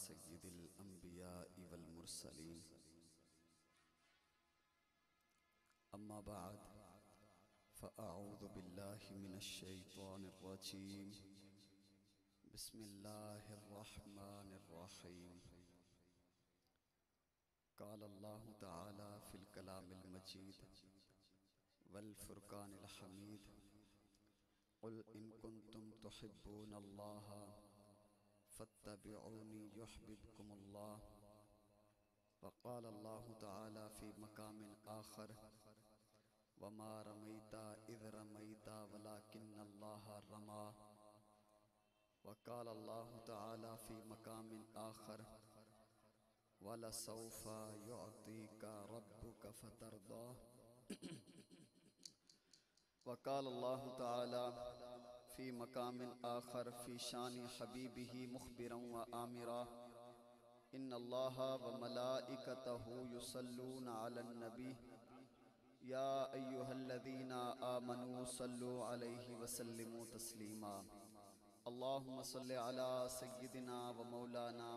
سيد الأنبياء والمرسلين أما بعد فأعوذ بالله من الشيطان الرجيم بسم الله الرحمن الرحيم قال الله تعالى في الكلام المجيد والفرقان الحميد قل إن كنتم تحبون الله فاتبعوني يحببكم الله. وقال الله تعالى في مقام آخر وما رميت إذ رميت ولكن الله رمى. وقال الله تعالى في مقام آخر ولسوف يعطيك ربك فترضى. وقال الله تعالى في مقام آخر في شان حبيبه مخبرا وآمرا إن الله وملائكته يصلون على النبي يا أيها الذين آمنوا صلوا عليه وسلموا تسليما. اللهم صل على سيدنا ومولانا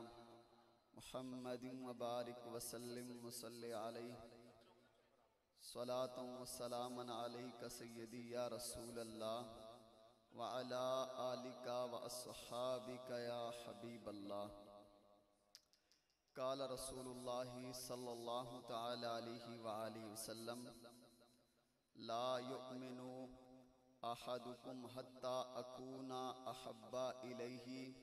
محمد وبارك وسلم وصل عليه صلاة وسلاما عليك سيدي يا رسول الله وعلى آلك وأصحابك يا حبيب الله. قال رسول الله صلى الله تعالى عليه وآله وسلم لا يؤمن أحدكم حتى أكون أحب إليه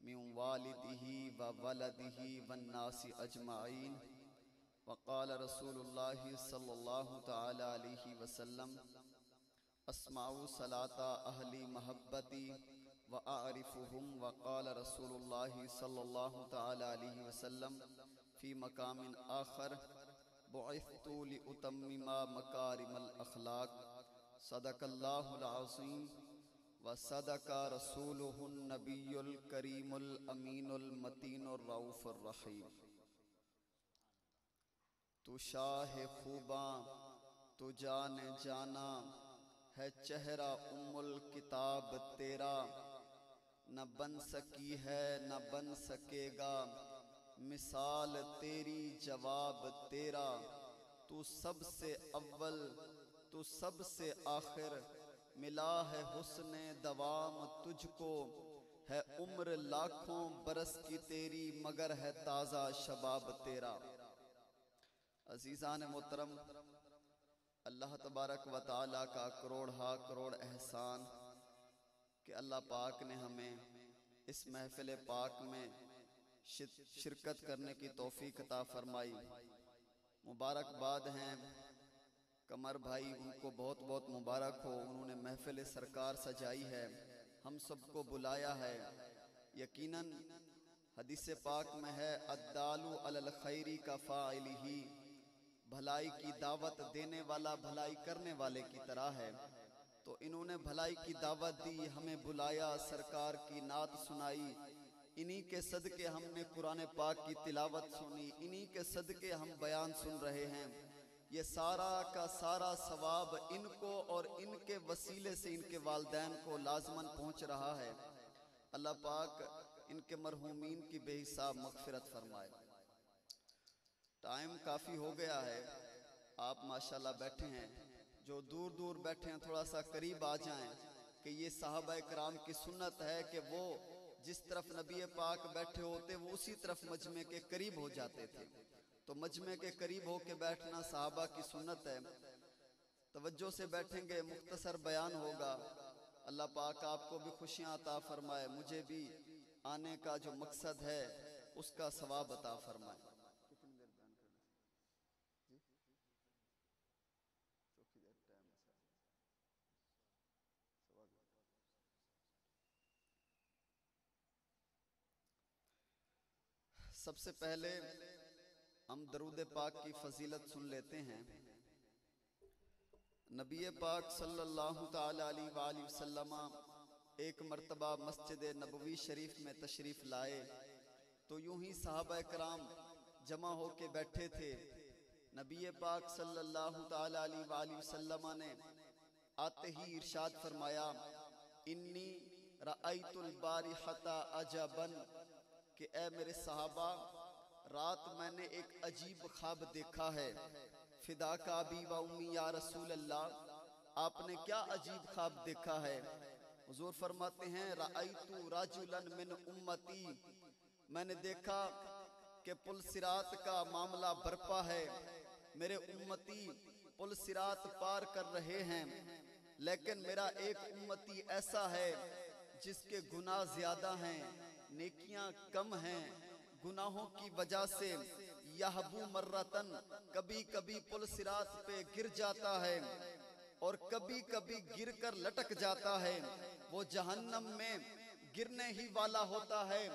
من والده وولده والناس أجمعين. وقال رسول الله صلى الله تعالى عليه وسلم اسمعوا صلاة أهل محبتي وأعرفهم. وقال رسول الله صلى الله تعالى عليه وسلم في مقام آخر بعثت لأتمم مكارم الأخلاق. صدق الله العظيم وصدق رسوله النبي الكريم الأمين المتين الرؤوف الرحيم. تو شاہ خوباں تو جان جانا ہے چہرہ ام الکتاب تیرا، نہ بن سکی ہے نہ بن سکے گا مثال تیری جواب تیرا. تو سب سے اول تو سب سے آخر ملا ہے حسن دوام تجھ کو، ہے عمر لاکھوں برس کی تیری مگر ہے تازہ شباب تیرا. عزیزان محترم، اللہ تبارک و تعالیٰ کا کروڑ احسان کہ اللہ پاک نے ہمیں اس محفل پاک میں شرکت کرنے کی توفیق عطا فرمائی. مبارکباد ہیں قمر بھائی، ان کو بہت بہت مبارک ہو. انہوں نے محفل سرکار سجائی ہے، ہم سب کو بلایا ہے. یقیناً حدیث پاک میں ہے الدال علی الخیر کفاعلہ، بھلائی کی دعوت دینے والا بھلائی کرنے والے کی طرح ہے. تو انہوں نے بھلائی کی دعوت دی، ہمیں بلایا، سرکار کی نعت سنائی. انہی کے صدقے ہم نے قرآن پاک کی تلاوت سنی، انہی کے صدقے ہم بیان سن رہے ہیں. یہ سارا کا سارا ثواب ان کو اور ان کے وسیلے سے ان کے والدین کو لازماً پہنچ رہا ہے. اللہ پاک ان کے مرحومین کی بے حساب مغفرت فرمائے. ٹائم کافی ہو گیا ہے، آپ ماشاءاللہ بیٹھے ہیں. جو دور دور بیٹھے ہیں تھوڑا سا قریب آ جائیں کہ یہ صحابہ کرام کی سنت ہے کہ وہ جس طرف نبی پاک بیٹھے ہوتے وہ اسی طرف مجمع کے قریب ہو جاتے تھے. تو مجمع کے قریب ہو کے بیٹھنا صحابہ کی سنت ہے. توجہ سے بیٹھیں گے، مختصر بیان ہوگا. اللہ پاک آپ کو بھی خوشیاں عطا فرمائے، مجھے بھی آنے کا جو مقصد ہے اس کا ثواب عطا فرمائے. سب سے پہلے ہم درود پاک کی فضیلت سن لیتے ہیں. نبی پاک صلی اللہ تعالی علیہ وآلہ وسلم ایک مرتبہ مسجد نبوی شریف میں تشریف لائے تو یوں ہی صحابہ کرام جمع ہو کے بیٹھے تھے. نبی پاک صلی اللہ تعالی علیہ وآلہ وسلم نے آتے ہی ارشاد فرمایا انی رأیت البارحۃ عجبا، کہ اے میرے صحابہ، رات میں نے ایک عجیب خواب دیکھا ہے۔ فدا کا ابی و امی یا رسول اللہ، آپ نے کیا عجیب خواب دیکھا ہے؟ حضور فرماتے ہیں رأیت رجلا من امتی، میں نے دیکھا کہ پل صراط کا معاملہ برپا ہے، میرے امتی پل صراط پار کر رہے ہیں، لیکن میرا ایک امتی ایسا ہے جس کے گناہ زیادہ ہیں، نیکیاں کم ہیں، گناہوں کی وجہ سے یحبو مرتن، کبھی کبھی پل صراط پہ گر جاتا ہے اور کبھی کبھی گر کر لٹک جاتا ہے، وہ جہنم میں گرنے ہی والا ہوتا ہے۔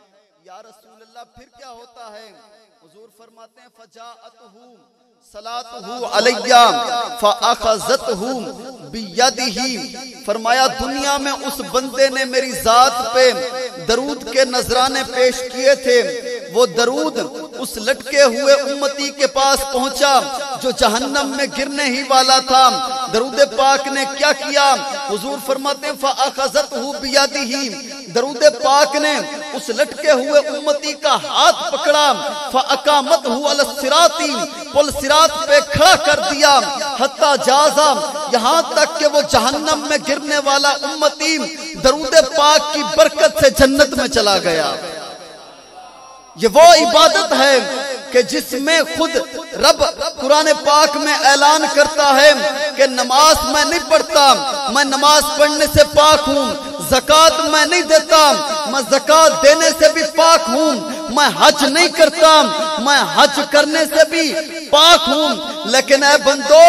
یا رسول اللہ پھر کیا ہوتا ہے؟ حضور فرماتے ہیں فجاءتہ صلاتہ علیہ فاخذتہ بیدہ، فرمایا دنیا میں اس بندے نے میری ذات پہ درود کے نذرانے پیش کیے تھے، وہ درود اس لٹکے ہوئے امتی کے پاس پہنچا جو جہنم میں گرنے ہی والا تھا۔ درود پاک نے کیا کیا؟ حضور فرماتے ہیں فاخذتہ بیدہ، درود پاک نے اس لٹکے ہوئے امتی کا ہاتھ پکڑا، فاقامتہ علی الصراط، پل صراط پہ کھڑا کر دیا، حتی جازا، یہاں تک کہ وہ جہنم میں گرنے والا امتی درود پاک کی برکت سے جنت میں چلا گیا۔ یہ وہ عبادت ہے کہ جس میں خود رب قرآن پاک میں اعلان کرتا ہے کہ نماز میں نہیں پڑھتا، میں نماز پڑھنے سے پاک ہوں، زکوٰۃ میں نہیں دیتا، میں زکوٰۃ دینے سے بھی پاک ہوں، میں حج نہیں کرتا، میں حج کرنے سے بھی پاک ہوں، لیکن اے بندو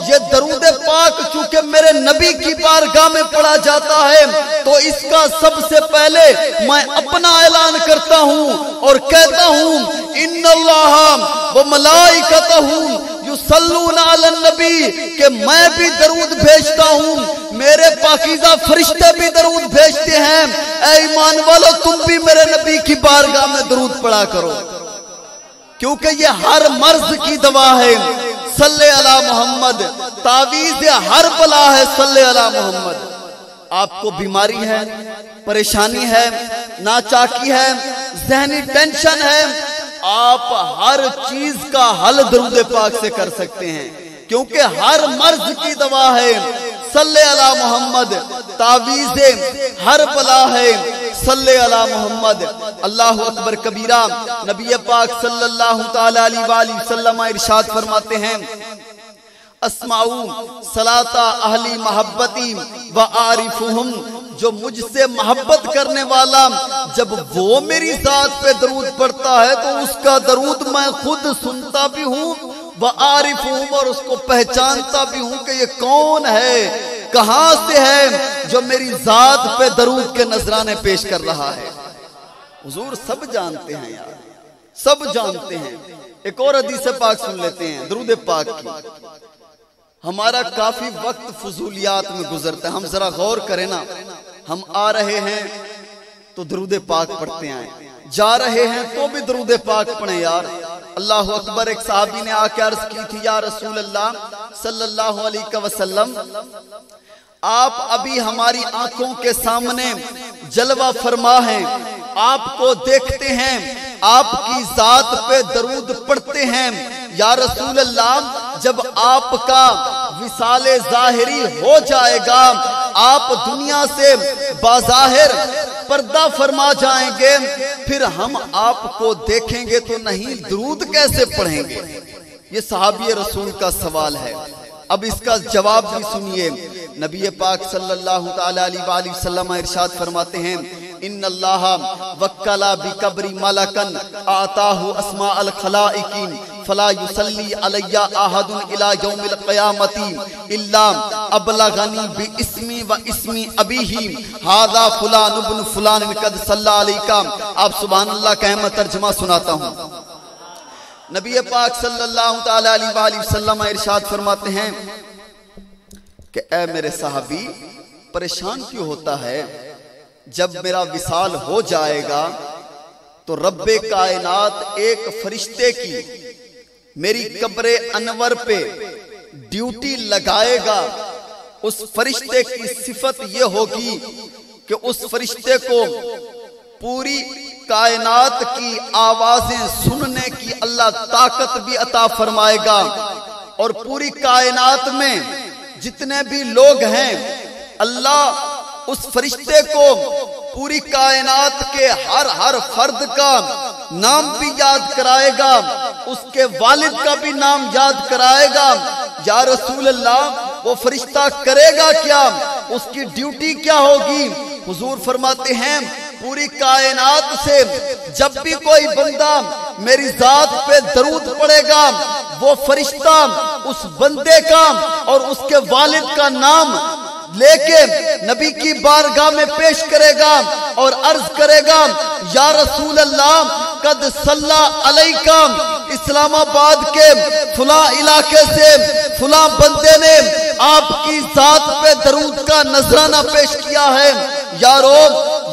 یہ درود پاک چونکہ میرے نبی کی بارگاہ میں پڑھا جاتا ہے تو اس کا سب سے پہلے میں اپنا اعلان کرتا ہوں اور کہتا ہوں ان اللہ و ملائکتہ یصلون علی النبی، کہ میں بھی درود بھیجتا ہوں، میرے پاکیزہ فرشتے بھی درود بھیجتے ہیں، اے ایمان والو تم بھی میرے نبی کی بارگاہ میں درود پڑھا کرو، کیونکہ یہ ہر مرض کی دوا ہے، صلی علی محمد، تعویذ ہر بلا ہے، صلی علی محمد۔ آپ کو بیماری ہے، پریشانی ہے، ناچاکی ہے، ذہنی ٹینشن ہے، آپ ہر چیز کا حل درود پاک سے کر سکتے ہیں، کیونکہ ہر مرض کی دوا ہے، صلی علی محمد، تعویذ ہر بلا ہے، صلی علی محمد۔ اللہ اکبر کبیرہ، نبی پاک صلی اللہ تعالی علیہ وآلہ وسلم ارشاد فرماتے ہیں اسمعوا صلاۃ اہلی محبتی وعارفہم، جو مجھ سے محبت کرنے والا جب وہ میری ذات پہ درود پڑھتا ہے تو اس کا درود میں خود سنتا بھی ہوں، وعارفہم، اور اس کو پہچانتا بھی ہوں کہ یہ کون ہے، کہاں سے ہے جو میری ذات پہ درود کے نذرانے پیش کر رہا ہے۔ حضور سب جانتے ہیں یار، سب جانتے ہیں۔ ایک اور حدیث پاک سن لیتے ہیں درود پاک کی۔ ہمارا کافی وقت فضولیات میں گزرتا ہے، ہم ذرا غور کریں نا، ہم آ رہے ہیں تو درود پاک پڑھتے ہیں، جا رہے ہیں تو بھی درود پاک پڑھیں یار۔ اللہ اکبر، ایک صحابی نے آ کے عرض کی تھی یا رسول اللہ صلی اللہ علیہ وسلم، آپ ابھی ہماری آنکھوں کے سامنے جلوہ فرما ہیں، آپ کو دیکھتے ہیں، آپ کی ذات پہ درود پڑھتے ہیں، یا رسول اللہ جب آپ کا وصال ظاہری ہو جائے گا، آپ دنیا سے بظاہر پردہ فرما جائیں گے، پھر ہم آپ کو دیکھیں گے تو نہیں درود کیسے پڑھیں گے؟ یہ صحابی رسول کا سوال ہے۔ اب اس کا جواب بھی سنیے، نبی پاک صلی اللہ تعالی علیہ وآلہ وسلم ارشاد فرماتے ہیں ان اللہ وکلا بقبری ملکن آتاہ اسماء الخلائق فلا یصلی علی احد الی یوم القیامت الا ابلغنی باسمی و اسم ابیہ ھذا فلان ابن فلان قد صلی علیک۔ آپ سبحان اللہ کہیں، میں ترجمہ سناتا ہوں۔ نبی پاک صلی اللہ تعالی علیہ وآلہ وسلم ارشاد فرماتے ہیں کہ اے میرے صحابی، پریشان کیوں ہوتا ہے؟ جب میرا وصال ہو جائے گا تو رب کائنات ایک فرشتے کی میری قبر انور پہ ڈیوٹی لگائے گا۔ اس فرشتے کی صفت یہ ہوگی کہ اس فرشتے کو پوری کائنات کی آوازیں سننے کی اللہ طاقت بھی عطا فرمائے گا، اور پوری کائنات میں جتنے بھی لوگ ہیں اللہ اس فرشتے کو پوری کائنات کے ہر فرد کا نام بھی یاد کرائے گا، اس کے والد کا بھی نام یاد کرائے گا۔ یا رسول اللہ وہ فرشتہ کرے گا کیا؟ اس کی ڈیوٹی کیا ہوگی؟ حضور فرماتے ہیں پوری کائنات سے جب بھی کوئی بندہ میری ذات پہ درود پڑے گا، وہ فرشتہ اس بندے کا اور اس کے والد کا نام لے کے نبی کی بارگاہ میں پیش کرے گا اور عرض کرے گا یا رسول اللہ قد صلی علیکہ، اسلام آباد کے فلاں علاقے سے فلاں بندے نے آپ کی ذات پہ درود کا نذرانہ پیش کیا ہے۔ یارو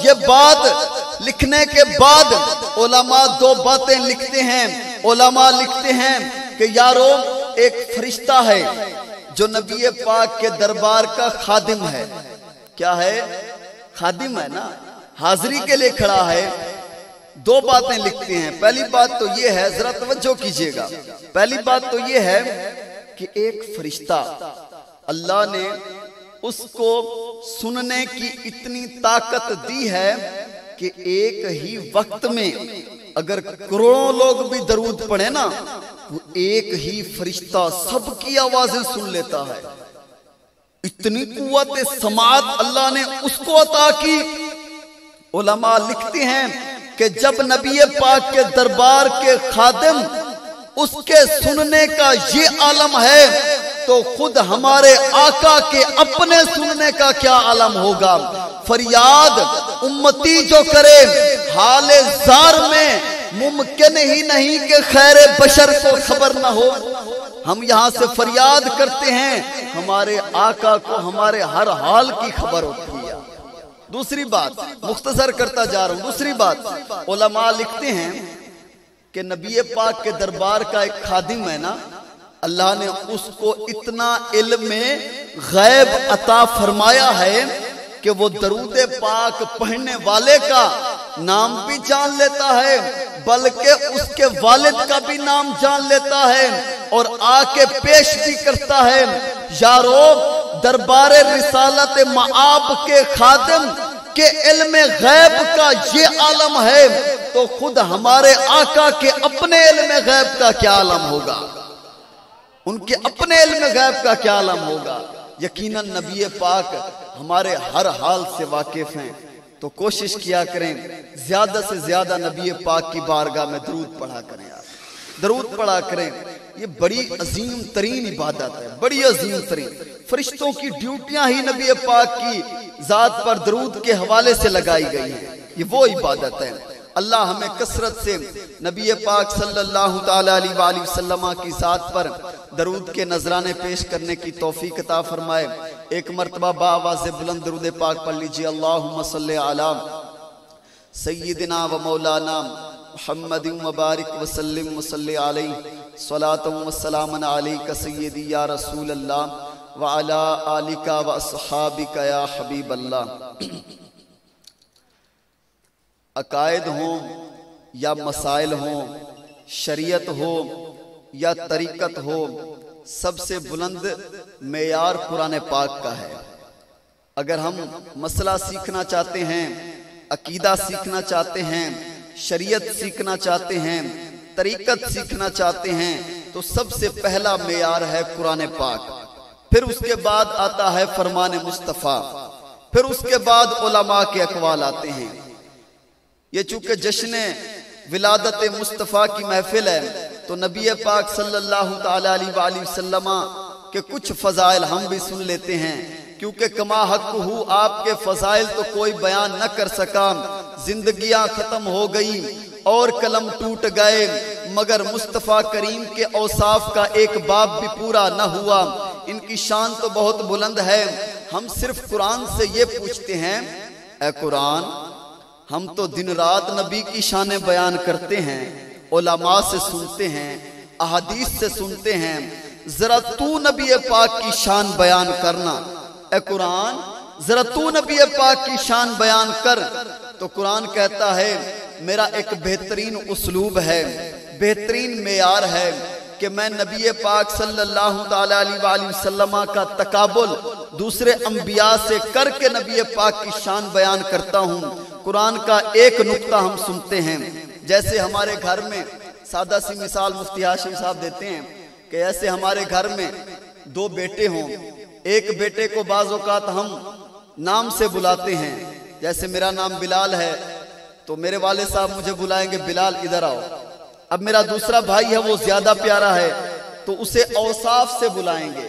یہ بات لکھنے کے بعد علماء دو باتیں لکھتے ہیں۔ علماء لکھتے ہیں کہ یارو ایک فرشتہ ہے جو نبی پاک کے دربار کا خادم ہے۔ کیا ہے؟ خادم ہے نا، حاضری کے لیے کھڑا ہے۔ دو باتیں لکھتے ہیں۔ پہلی بات تو یہ ہے، ذرا توجہ کیجئے گا، پہلی بات تو یہ ہے کہ ایک فرشتہ اللہ نے اس کو سننے کی اتنی طاقت دی ہے کہ ایک ہی وقت میں اگر کروڑوں لوگ بھی درود پڑھیں نا، وہ ایک ہی فرشتہ سب کی آوازیں سن لیتا ہے۔ اتنی قوت سماعت اللہ نے اس کو عطا کی۔ علماء لکھتے ہیں کہ جب نبی پاک کے دربار کے خادم اس کے سننے کا یہ عالم ہے تو خود ہمارے آقا کے اپنے سننے کا کیا عالم ہوگا۔ فریاد امتی جو کرے حال زار میں ممکن ہی نہیں کہ خیر بشر کو خبر نہ ہو۔ ہم یہاں سے فریاد کرتے ہیں، ہمارے آقا کو ہمارے ہر حال کی خبر ہوتی ہے۔ دوسری بات مختصر کرتا جا رہا ہوں، دوسری بات علماء لکھتے ہیں کہ نبی پاک کے دربار کا ایک خادم ہے نا، اللہ نے اس کو اتنا علم غیب عطا فرمایا ہے کہ وہ درود پاک پڑھنے والے کا نام بھی جان لیتا ہے، بلکہ اس کے والد کا بھی نام جان لیتا ہے اور آ کے پیش بھی کرتا ہے۔ یارو دربار رسالت معاب کے خادم کے علم غیب کا یہ عالم ہے تو خود ہمارے آقا کے اپنے علم غیب کا کیا عالم ہوگا، ان کے اپنے علم غیب کا کیا عالم ہوگا۔ یقیناً نبی پاک ہمارے ہر حال سے واقف ہیں، تو کوشش کیا کریں زیادہ سے زیادہ نبی پاک کی بارگاہ میں درود پڑھا کریں، درود پڑھا کریں۔ یہ بڑی عظیم ترین عبادت ہے، بڑی عظیم ترین۔ فرشتوں کی ڈیوٹیاں ہی نبی پاک کی ذات پر درود کے حوالے سے لگائی گئی ہیں، یہ وہ عبادت ہے۔ اللہ ہمیں کثرت سے نبی پاک صلی اللہ تعالی علیہ وآلہ وسلم کی ذات پر درود کے نذرانے پیش کرنے کی توفیق عطا فرمائے۔ ایک مرتبہ بآواز بلند درود پاک پڑھ لیجئے۔ اللہم صلی علی سیدنا و مولانا محمد مبارک وسلم وصلی علیہ صلاۃ و سلام علیک سیدی یا رسول اللہ وعلی آلک و اصحابک یا حبیب اللہ۔ عقائد ہوں یا مسائل ہوں، شریعت ہو یا طریقت ہو، سب سے بلند معیار قرآن پاک کا ہے۔ اگر ہم مسئلہ سیکھنا چاہتے ہیں، عقیدہ سیکھنا چاہتے ہیں، شریعت سیکھنا چاہتے ہیں، طریقت سیکھنا چاہتے ہیں، تو سب سے پہلا معیار ہے قرآن پاک، پھر اس کے بعد آتا ہے فرمان مصطفیٰ، پھر اس کے بعد علماء کے اقوال آتے ہیں۔ یہ چونکہ جشن ولادت مصطفیٰ کی محفل ہے تو نبی پاک صلی اللہ تعالی علیہ وآلہ وسلم کے کچھ فضائل ہم بھی سن لیتے ہیں، کیونکہ کما حق ہو آپ کے فضائل تو کوئی بیان نہ کر سکا۔ زندگیاں ختم ہو گئی اور قلم ٹوٹ گئے، مگر مصطفیٰ کریم کے اوصاف کا ایک باب بھی پورا نہ ہوا۔ ان کی شان تو بہت بلند ہے۔ ہم صرف قرآن سے یہ پوچھتے ہیں، اے قرآن ہم تو دن رات نبی کی شانیں بیان کرتے ہیں، علماء سے سنتے ہیں، احادیث سے سنتے ہیں، ذرا تو نبی پاک کی شان بیان کرنا۔ اے قرآن ذرا تو نبی پاک کی شان بیان کر۔ تو قرآن کہتا ہے میرا ایک بہترین اسلوب ہے، بہترین معیار ہے کہ میں نبی پاک صلی اللہ تعالی علیہ وسلم کا تقابل دوسرے انبیاء سے کر کے نبی پاک کی شان بیان کرتا ہوں۔ قرآن کا ایک نقطہ ہم سنتے ہیں، جیسے ہمارے گھر میں سادہ سی مثال مفتی ہاشم صاحب دیتے ہیں کہ ایسے ہمارے گھر میں دو بیٹے ہوں، ایک بیٹے کو بعض اوقات ہم نام سے بلاتے ہیں، جیسے میرا نام بلال ہے تو میرے والد صاحب مجھے بلائیں گے بلال ادھر آؤ۔ اب میرا دوسرا بھائی ہے وہ زیادہ پیارا ہے تو اسے اوصاف سے بلائیں گے،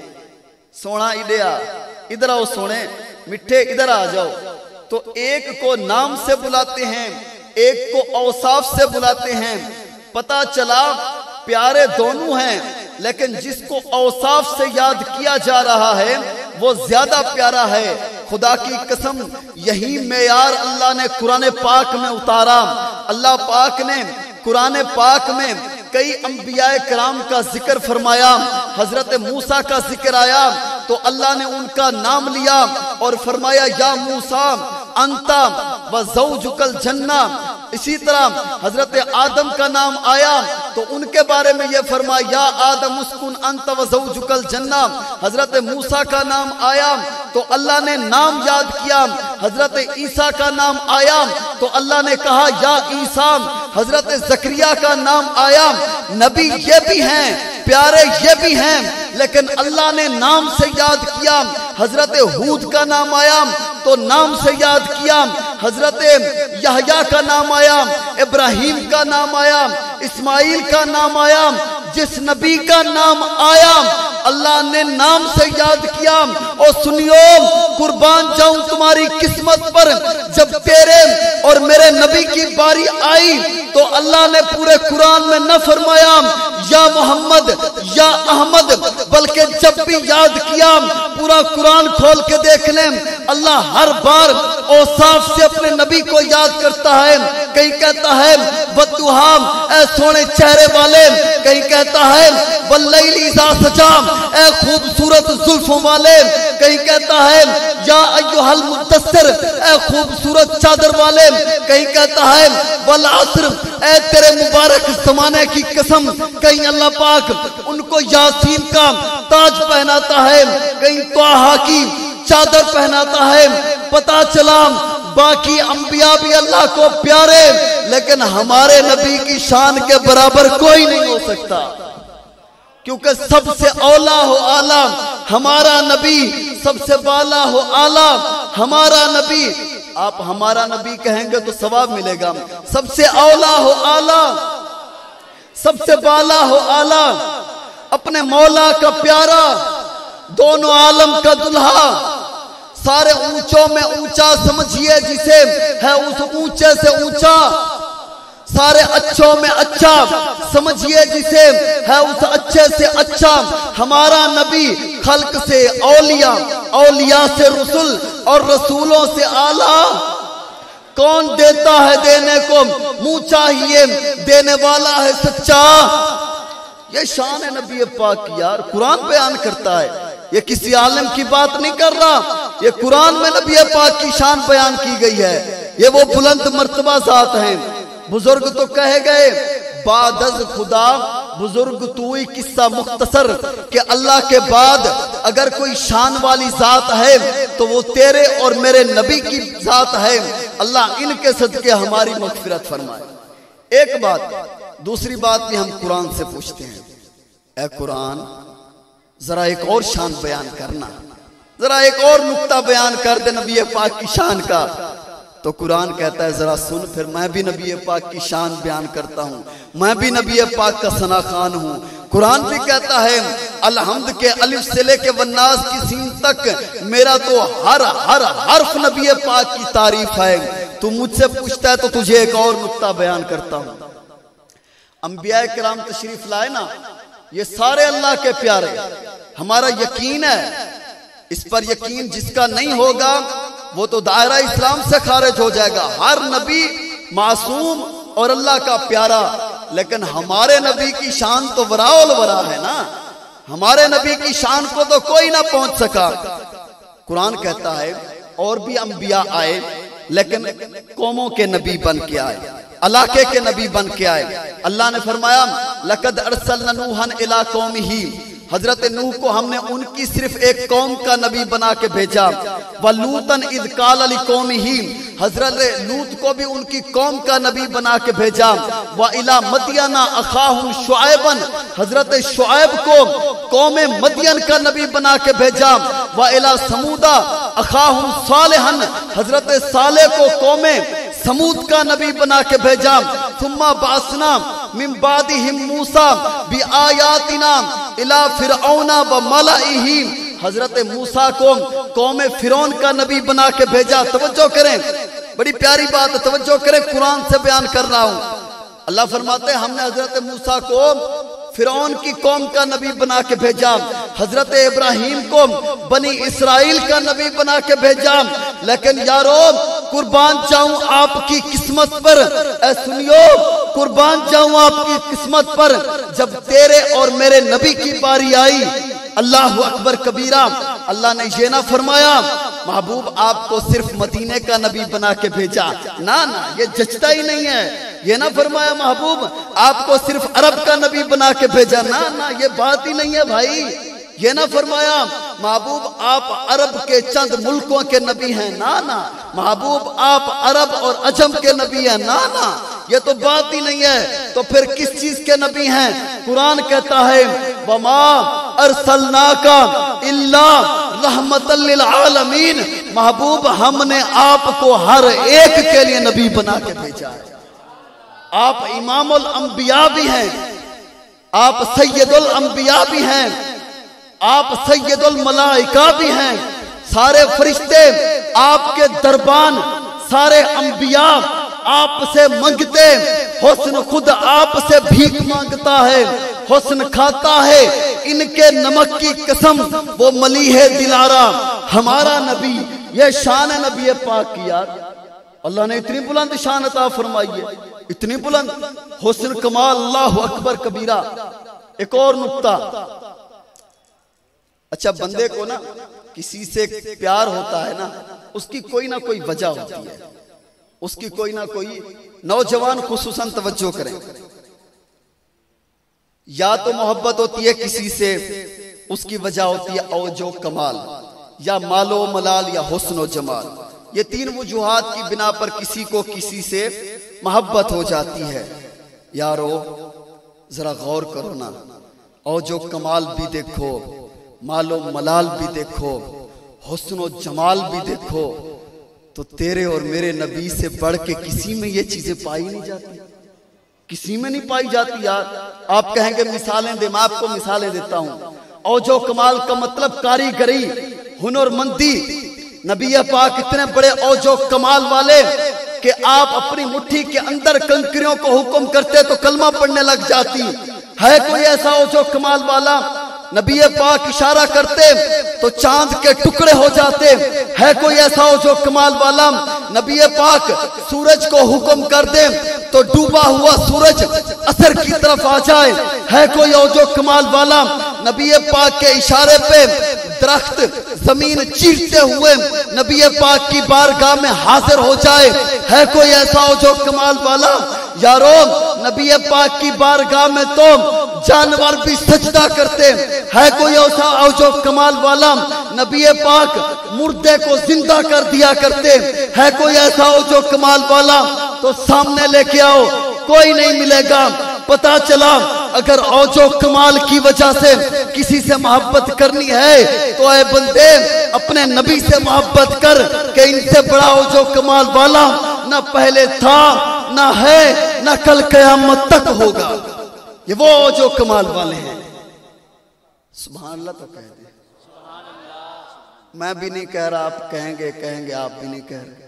سونا اڈیا ادھر آؤ، سونے مٹھے ادھر آ جاؤ۔ تو ایک کو نام سے بلاتے ہیں، ایک کو اوصاف سے بلاتے ہیں۔ پتہ چلا پیارے دونوں ہیں، لیکن جس کو اوصاف سے یاد کیا جا رہا ہے وہ زیادہ پیارا ہے۔ خدا کی قسم یہی معیار اللہ نے قرآن پاک میں اتارا۔ اللہ پاک نے قرآن پاک میں کئی انبیاء کرام کا ذکر فرمایا، حضرت موسیٰ کا ذکر آیا تو اللہ نے ان کا نام لیا اور فرمایا یا موسیٰ انتا وزوجک الجنہ۔ اسی طرح حضرت آدم کا نام آیا تو ان کے بارے میں یہ فرمایا یا آدم اسکن انت وزوجک الجنہ۔ حضرت موسیٰ کا نام آیا تو اللہ نے نام یاد کیا۔ حضرت عیسیٰ کا نام آیا تو اللہ نے کہا یا عیسیٰ۔ حضرت زکریا کا نام آیا، نبی یہ بھی ہیں، پیارے یہ بھی ہیں، لیکن اللہ نے نام سے یاد کیا۔ حضرت ہود کا نام آیا تو نام سے یاد کیا۔ حضرت یحییٰ کا نام آیا، ابراہیم کا نام آیا، اسماعیل کا نام آیا۔ جس نبی کا نام آیا اللہ نے نام سے یاد کیا۔ اور سنیو، قربان جاؤں تمہاری قسمت پر، جب تیرے اور میرے نبی کی باری آئی تو اللہ نے پورے قرآن میں نہ فرمایا یا محمد یا احمد، بلکہ جب بھی یاد کیا پورا قرآن کھول کے دیکھ لیں، اللہ ہر بار اوصاف سے اپنے نبی کو یاد کرتا ہے۔ کہیں کہتا ہے والضحیٰ اے سونے چہرے والے، کہیں کہتا ہے واللیل اذا سجا اے خوبصورت زلفوں والے، کہیں کہتا ہے یا ایھا المدثر اے خوبصورت چادر والے، کہیں کہتا ہے والعصر اے تیرے مبارک زمانے کی قسم۔ کہیں اللہ پاک ان کو یاسین کا تاج پہناتا ہے، کہیں طٰہٰ کی چادر پہناتا ہے۔ پتہ چلا باقی انبیاء بھی اللہ کو پیارے، لیکن ہمارے نبی کی شان کے برابر کوئی نہیں ہو سکتا، کیونکہ سب سے اولا ہو اعلیٰ ہمارا نبی، سب سے بالا ہو اعلیٰ ہمارا نبی۔ آپ ہمارا نبی کہیں گے تو ثواب ملے گا۔ سب سے اولا ہو اعلیٰ، سب سے بالا ہو اعلیٰ، اپنے مولا کا پیارا، دونوں عالم کا دلہا، سارے اونچوں میں اونچا سمجھیے جسے ہے اس اونچے سے اونچا، سارے اچھوں میں اچھا سمجھیے جسے ہے اس اچھے سے اچھا۔ ہمارا نبی خلق سے اولیاء، اولیاء سے رسول اور رسولوں سے اعلیٰ۔ کون دیتا ہے دینے کو منہ چاہیے، دینے والا ہے سچا۔ یہ شان ہے نبی پاک کی یار، قرآن بیان کرتا ہے، یہ کسی عالم کی بات نہیں کر رہا، یہ قرآن میں نبی پاک کی شان بیان کی گئی ہے۔ یہ وہ بلند مرتبہ ذات ہیں۔ بزرگ تو کہے گئے بعد از خدا، بزرگ توئی قصہ مختصر، کہ اللہ کے بعد اگر کوئی شان والی ذات ہے تو وہ تیرے اور میرے نبی کی ذات ہے۔ اللہ ان کے صدقے ہماری مغفرت فرمائے۔ ایک بات، دوسری بات بھی ہم قرآن سے پوچھتے ہیں، اے قرآن ذرا ایک اور شان بیان کرنا، ذرا ایک اور نقطہ بیان کر دے نبی پاک کی شان کا۔ تو قرآن کہتا ہے ذرا سن، پھر میں بھی نبی پاک کی شان بیان کرتا ہوں، میں بھی نبی پاک کا ثنا خوان ہوں۔ قرآن بھی کہتا ہے الحمد کے الف سے لے کے والناس کی سین تک میرا تو ہر حرف نبی پاک کی تعریف ہے۔ تو مجھ سے پوچھتا ہے تو تجھے ایک اور نقطہ بیان کرتا ہوں۔ انبیاء کرام تشریف لائے نا، یہ سارے اللہ کے پیارے، ہمارا یقین ہے، اس پر یقین جس کا نہیں ہوگا وہ تو دائرہ اسلام سے خارج ہو جائے گا۔ ہر نبی معصوم اور اللہ کا پیارا، لیکن ہمارے نبی کی شان تو وراء الورا ہے نا، ہمارے نبی کی شان کو تو کوئی نہ پہنچ سکا۔ قرآن کہتا ہے اور بھی انبیاء آئے لیکن قوموں کے نبی بن کے آئے، علاقے کے نبی بن کے آئے. اللہ نے فرمایا لقد ارسلنا نوحا الی قومہ، حضرت نوح کو ہم نے ان کی صرف ایک قوم کا نبی بنا کے بھیجا. وَلُوطًا اِذْ قَالَ لِقَوْمِهِ، حضرت لوط کو بھی ان کی قوم کا نبی بنا کے بھیجا. وَإِلَى مَدْيَنَ أَخَاهُمْ شُعَيْبًا، حضرت شعیب کو قوم مدین کا نبی بنا کے بھیجا. وَإِلَى ثَمُودَ أَخَاهُمْ صَالِحًا، حضرت صالح کو قوم سمود کا نبی بنا کے بھیجا. ثُمَّ بَعَثْنَا مِن بَعْدِهِمْ مُوسَىٰ بِآيَاتِنَا الى فرعون و ملئہ، حضرت موسیٰ کو قوم فرعون کا نبی بنا کے بھیجا. توجہ کریں، بڑی پیاری بات ہے، توجہ کریں، قرآن سے بیان کر رہا ہوں. اللہ فرماتے ہیں ہم نے حضرت موسیٰ کو فرعون کی قوم کا نبی بنا کے بھیجا. حضرت ابراہیم کو بنی اسرائیل کا نبی بنا کے بھیجا. لیکن یارو قربان جاؤں آپ کی قسمت پر، اے سنیو قربان جاؤں آپ کی قسمت پر، جب تیرے اور میرے نبی کی باری آئی، اللہ اکبر کبیرہ، اللہ نے یہ نہ فرمایا محبوب آپ کو صرف مدینے کا نبی بنا کے بھیجا. نا یہ جچتا ہی نہیں ہے. یہ نہ فرمایا محبوب آپ کو صرف عرب کا نبی بنا کے بھیجا. نا یہ بات ہی نہیں ہے بھائی. یہ نہ فرمایا محبوب آپ عرب کے چند ملکوں کے نبی ہیں. نا محبوب آپ عرب اور عجم کے نبی ہیں. نا یہ تو بات ہی نہیں ہے. تو پھر کس چیز کے نبی ہیں؟ قرآن کہتا ہے وَمَا أَرْسَلْنَاكَ إِلَّا رَحْمَةً لِلْعَالَمِينَ، محبوب ہم نے آپ کو ہر ایک کے لیے نبی بنا کے بھیجا ہے. آپ امام الانبیاء بھی ہیں، آپ سید الانبیاء بھی ہیں، آپ سید الملائکہ بھی ہیں. سارے فرشتے آپ کے دربان، سارے انبیاء آپ سے منگتے. حسن خود آپ سے بھیک مانگتا ہے، حسن کھاتا ہے. ان کے نمک کی قسم وہ ملیح دلارا ہمارا نبی. یہ شان نبی پاک کی یار. اللہ نے اتنی بلند شان عطا فرمائی ہے، اتنی بلند حسن کمال. اللہ اکبر کبیرہ. ایک اور نکتہ، اچھا بندے کو نا کسی سے پیار ہوتا ہے نا، اس کی کوئی نہ کوئی وجہ ہوتی ہے، اس کی کوئی نہ کوئی. نوجوان خصوصاً توجہ کریں، یا تو محبت ہوتی ہے کسی سے، اس کی وجہ ہوتی ہے اوج و کمال، یا مال و ملال، یا حسن و جمال. یہ تین وجوہات کی بنا پر کسی کو کسی سے محبت ہو جاتی ہے. یارو ذرا غور کرو نا، اوج و کمال بھی دیکھو، مال و ملال بھی دیکھو، حسن و جمال بھی دیکھو، تو تیرے اور میرے نبی سے بڑھ کے کسی میں یہ چیزیں پائی نہیں جاتی، کسی میں نہیں پائی جاتی. یار آپ کہیں گے مثالیں دے، میں آپ کو مثالیں دیتا ہوں. اوج و کمال کا مطلب کاریگری، ہنر مندی. نبی پاک اتنے بڑے اوج و کمال والے کہ آپ اپنی مٹھی کے اندر کنکریوں کو حکم کرتے تو کلمہ پڑھنے لگ جاتی. ہے کوئی ایسا اوج و کمال والا؟ نبی پاک اشارہ کرتے تو چاند کے ٹکڑے ہو جاتے. ہے کوئی ایسا اوج و کمال والا؟ نبی پاک سورج کو حکم کر دے تو ڈوبا ہوا سورج اثر کی طرف آ جائے. ہے کوئی اوج و کمال والا؟ نبی پاک کے اشارے پہ درخت زمین چیرتے ہوئے نبی پاک کی بارگاہ میں حاضر ہو جائے. ہے کوئی ایسا اوج و کمال والا؟ یارو نبی پاک کی بارگاہ میں تو جانور بھی سجدہ کرتے. ہے کوئی ایسا اوج و کمال والا؟ نبی پاک مردے کو زندہ کر دیا کرتے. ہے کوئی ایسا اوج و کمال والا؟ تو سامنے لے کے آؤ، کوئی نہیں ملے گا. پتا چلا اگر اوج و کمال کی وجہ سے کسی سے محبت کرنی ہے تو اے بندے اپنے نبی سے محبت کر کہ ان سے بڑا اوج و کمال والا نہ پہلے تھا، نہ ہے، نہ کل قیامت تک ہوگا. یہ وہ اوج و کمال والے ہیں. سبحان اللہ تو کہہ دیں. میں بھی نہیں کہہ رہا، آپ کہیں گے آپ بھی نہیں کہہ رہے.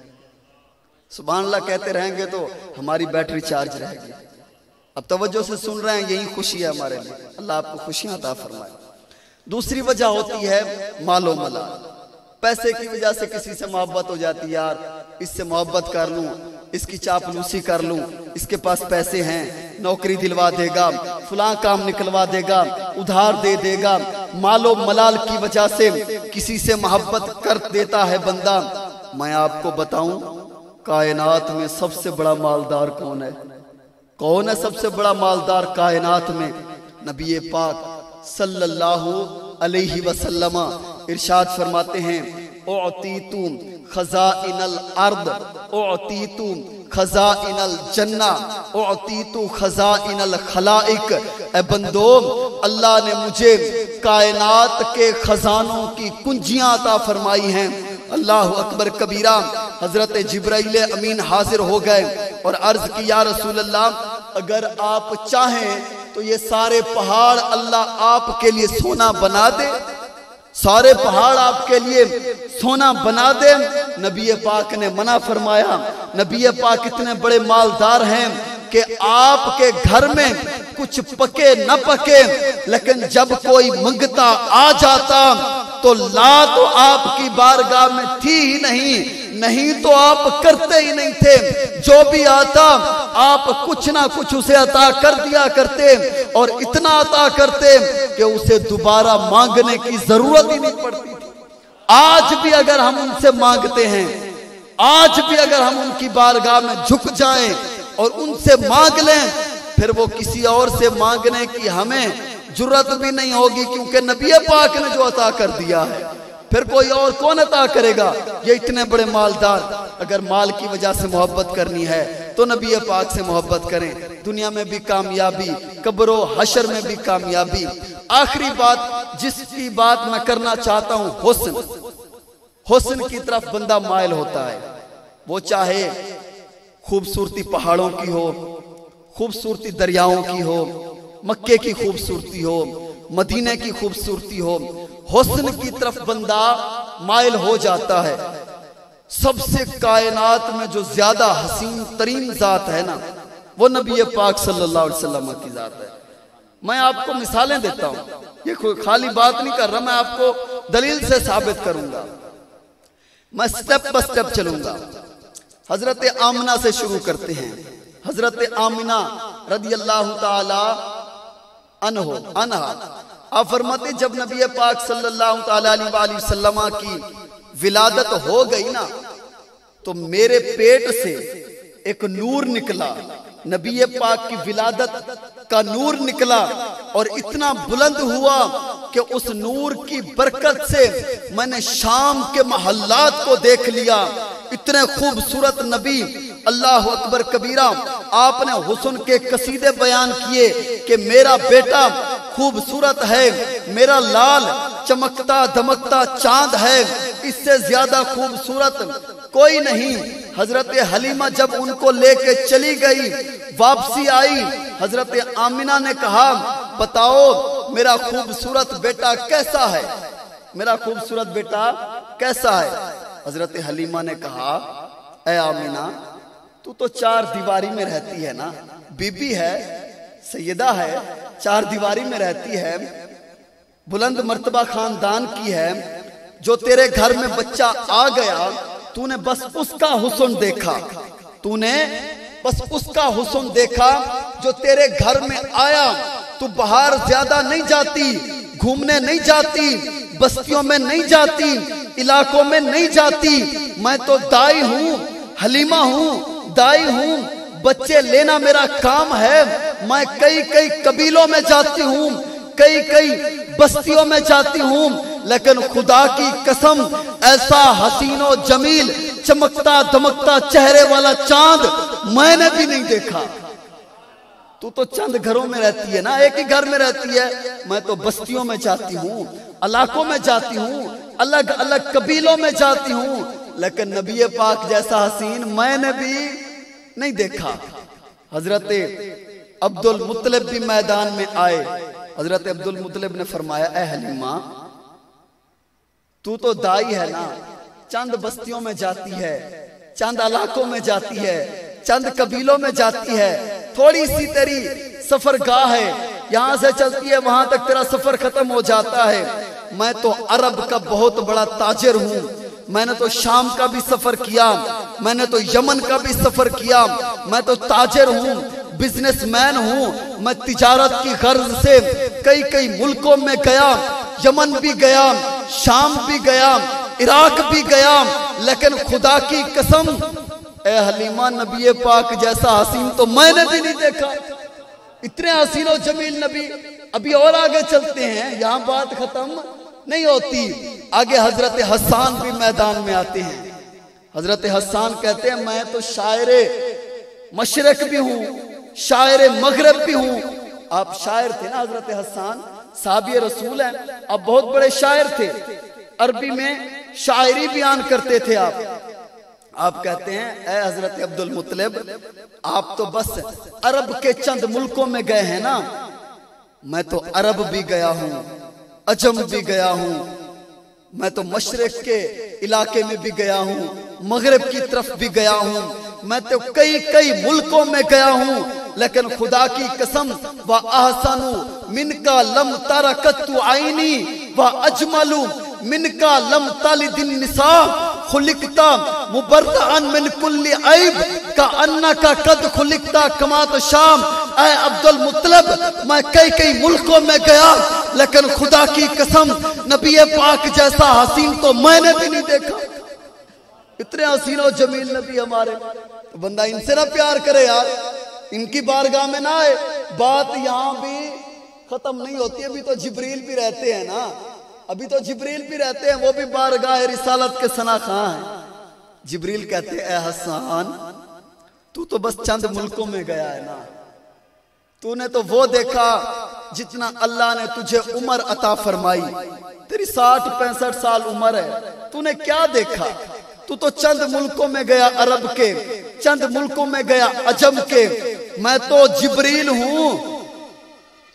سبحان اللہ کہتے رہیں گے تو ہماری بیٹری چارج رہے گی. اب توجہ سے سن رہے ہیں، یہی خوشی ہے ہمارے لیے. اللہ آپ کو خوشیاں عطا فرمائے. دوسری وجہ ہوتی ہے مال و ملال. پیسے کی وجہ سے کسی سے محبت ہو جاتی ہے. یار اس سے محبت کر لوں، اس کی چاپلوسی کر لوں، اس کے پاس پیسے ہیں، نوکری دلوا دے گا، فلاں کام نکلوا دے گا، ادھار دے دے گا. مال و ملال کی وجہ سے کسی سے محبت کر دیتا ہے بندہ. میں آپ کو بتاؤں کائنات میں سب سے بڑا مالدار کون ہے؟ کون ہے سب سے بڑا مالدار کائنات میں؟ نبی پاک صلی اللہ علیہ وسلم ارشاد فرماتے ہیں اعطیتو خزائن الارض اعطیتو خزائن الجنہ اعطیتو خزائن الخلائق۔ اے بندو، اللہ نے مجھے کائنات کے خزانوں کی کنجیاں عطا فرمائی ہیں۔ اللہ اکبر کبیرہ۔ حضرت جبرائیل امین حاضر ہو گئے اور عرض کی یا رسول اللہ، اگر آپ چاہیں تو یہ سارے پہاڑ اللہ آپ کے لیے سونا بنا دے، سارے پہاڑ آپ کے لیے سونا بنا دے۔ نبی پاک نے منع فرمایا۔ نبی پاک اتنے بڑے مالدار ہیں کہ آپ کے گھر میں کچھ پکے نہ پکے، لیکن جب کوئی منگتا آ جاتا تو لا تو آپ کی بارگاہ میں تھی ہی نہیں تو آپ کرتے ہی نہیں تھے۔ جو بھی آتا آپ کچھ نہ کچھ اسے عطا کر دیا کرتے، اور اتنا عطا کرتے کہ اسے دوبارہ مانگنے کی ضرورت ہی نہیں پڑتی تھی۔ آج بھی اگر ہم ان سے مانگتے ہیں، آج بھی اگر ہم ان کی بارگاہ میں جھک جائیں اور ان سے مانگ لیں، پھر وہ کسی اور سے مانگنے کی ہمیں جرات بھی نہیں ہوگی، کیونکہ نبی پاک نے جو عطا کر دیا ہے، پھر کوئی اور کون عطا کرے گا؟ یہ اتنے بڑے مالدار۔ اگر مال کی وجہ سے محبت کرنی ہے تو نبی پاک سے محبت کریں، دنیا میں بھی کامیابی، قبر و حشر میں بھی کامیابی۔ آخری بات جس کی بات میں کرنا چاہتا ہوں، حسن کی طرف بندہ مائل ہوتا ہے، وہ چاہے خوبصورتی پہاڑوں کی ہو، خوبصورتی دریاؤں کی ہو، مکے کی خوبصورتی ہو، مدینے کی خوبصورتی ہو، حسن کی طرف بندہ مائل ہو جاتا ہے۔ سب سے کائنات میں جو زیادہ حسین ترین ذات ہے نا، وہ نبی پاک صلی اللہ علیہ وسلم کی ذات ہے۔ میں آپ کو مثالیں دیتا ہوں، یہ کوئی خالی بات نہیں کر رہا، میں آپ کو دلیل سے ثابت کروں گا، میں سٹیپ بس سٹیپ چلوں گا۔ حضرت آمنہ سے شروع کرتے ہیں۔ حضرت آمنہ رضی اللہ تعالی عنہا آپ فرماتے ہیں جب نبی پاک صلی اللہ تعالی علیہ وسلم کی ولادت ہو گئی نا، تو میرے پیٹ سے ایک نور نکلا، نبی پاک کی ولادت کا نور نکلا، اور اتنا بلند ہوا کہ اس نور کی برکت سے میں نے شام کے محلات کو دیکھ لیا۔ اتنے خوبصورت نبی، اللہ اکبر کبیرہ۔ آپ نے حسن کے قصیدے بیان کیے کہ میرا بیٹا خوبصورت ہے، میرا لال چمکتا دمکتا چاند ہے، اس سے زیادہ خوبصورت کوئی نہیں۔ حضرت حلیمہ جب ان کو لے کے چلی گئی، واپسی آئی، حضرت آمنہ نے کہا بتاؤ میرا خوبصورت بیٹا کیسا ہے، میرا خوبصورت بیٹا کیسا ہے؟ حضرت حلیمہ نے کہا اے آمنہ، تو چار دیواری میں رہتی ہے نا، بی بی ہے، سیدہ ہے، چار دیواری میں رہتی ہے، بلند مرتبہ خاندان کی ہے، جو تیرے گھر میں بچہ آ گیا تو نے بس اس کا حسن دیکھا، تو نے بس اس کا حسن دیکھا جو تیرے گھر میں آیا، تو باہر زیادہ نہیں جاتی، گھومنے نہیں جاتی، بستیوں میں نہیں جاتی، علاقوں میں نہیں جاتی، میں تو دائی ہوں، حلیمہ ہوں، دائی ہوں، بچے لینا میرا کام ہے، میں کئی قبیلوں میں جاتی ہوں، کئی بستیوں میں جاتی ہوں، لیکن خدا کی قسم ایسا حسین و جمیل چمکتا دمکتا چہرے والا چاند میں نے بھی نہیں دیکھا۔ تو چند گھروں میں رہتی ہے نا، ایک ہی گھر میں رہتی ہے، میں تو بستیوں میں جاتی ہوں، علاقوں میں جاتی ہوں، الگ الگ قبیلوں میں جاتی ہوں، لیکن نبی پاک جیسا حسین میں نے بھی نہیں دیکھا۔ حضرت عبد المطلب بھی میدان میں آئے، حضرت عبد المطلب نے فرمایا اے حلیمہ، تو دائی ہے نا، چند بستیوں میں جاتی ہے، چند علاقوں میں جاتی ہے، چند قبیلوں میں جاتی ہے، تھوڑی سی تیری سفر گاہ ہے، یہاں سے چلتی ہے وہاں تک تیرا سفر ختم ہو جاتا ہے، میں تو عرب کا بہت بڑا تاجر ہوں، میں نے تو شام کا بھی سفر کیا، میں نے تو یمن کا بھی سفر کیا، میں تو تاجر ہوں، بزنس مین ہوں، میں تجارت کی غرض سے کئی ملکوں میں گیا، یمن بھی گیا، شام بھی گیا، عراق بھی گیا، لیکن خدا کی قسم اے حلیمہ نبی پاک جیسا حسین تو میں نے بھی نہیں دیکھا. اتنے حسین و جمیل نبی. ابھی اور آگے چلتے ہیں, یہاں بات ختم نہیں ہوتی. آگے حضرت حسان بھی میدان میں آتے ہیں. حضرت حسان کہتے ہیں میں تو شاعر مشرق بھی ہوں, شاعر مغرب بھی ہوں. آپ شاعر تھے نا حضرت حسان, صحابی رسول ہیں, آپ بہت بڑے شاعر تھے. عربی میں شاعری بیان کرتے تھے آپ. آپ کہتے ہیں اے حضرت عبد المطلب, آپ تو بس عرب کے چند ملکوں میں گئے ہیں نا, میں تو عرب بھی گیا ہوں, عجم بھی گیا ہوں, میں تو مشرق کے علاقے میں بھی گیا ہوں, مغرب کی طرف بھی گیا ہوں, میں تو کئی ملکوں میں گیا ہوں. لیکن خدا کی قسم وَأَحْسَنُ مِنْكَ لَمْ تَرَكَتُ عَيْنِي وَأَجْمَلُ مِنْكَ لَمْ تَلِدِ النِّسَاءُ خُلِقْتَ مُبَرَّئًا مِنْ كُلِّ عَيْبٍ كَأَنَّكَ قَدْ خُلِقْتَ كَمَا تَشَاءُ. اے عبد المطلب, میں کئی ملکوں میں گیا, لیکن خدا کی قسم نبی پاک جیسا حسین تو میں نے بھی نہیں دیکھا. اتنے حسین و جمیل نبی ہمارے. تو بندہ ان سے نہ پیار کرے یار, ان کی بارگاہ میں نہ آئے. بات یہاں بھی ختم نہیں ہوتی. ابھی تو جبریل بھی رہتے ہیں نا, ابھی تو جبریل بھی رہتے ہیں, وہ بھی بارگاہ رسالت کے ثنا خواں ہیں. جبریل کہتے ہیں اے حسان, تو بس چند ملکوں میں گیا ہے نا, تو نے تو وہ دیکھا جتنا اللہ نے تجھے عمر عطا فرمائی. تیری 60-65 سال عمر ہے, تو نے کیا دیکھا؟ تو چند ملکوں میں گیا عرب کے, چند ملکوں میں گیا عجم کے. میں تو جبریل ہوں.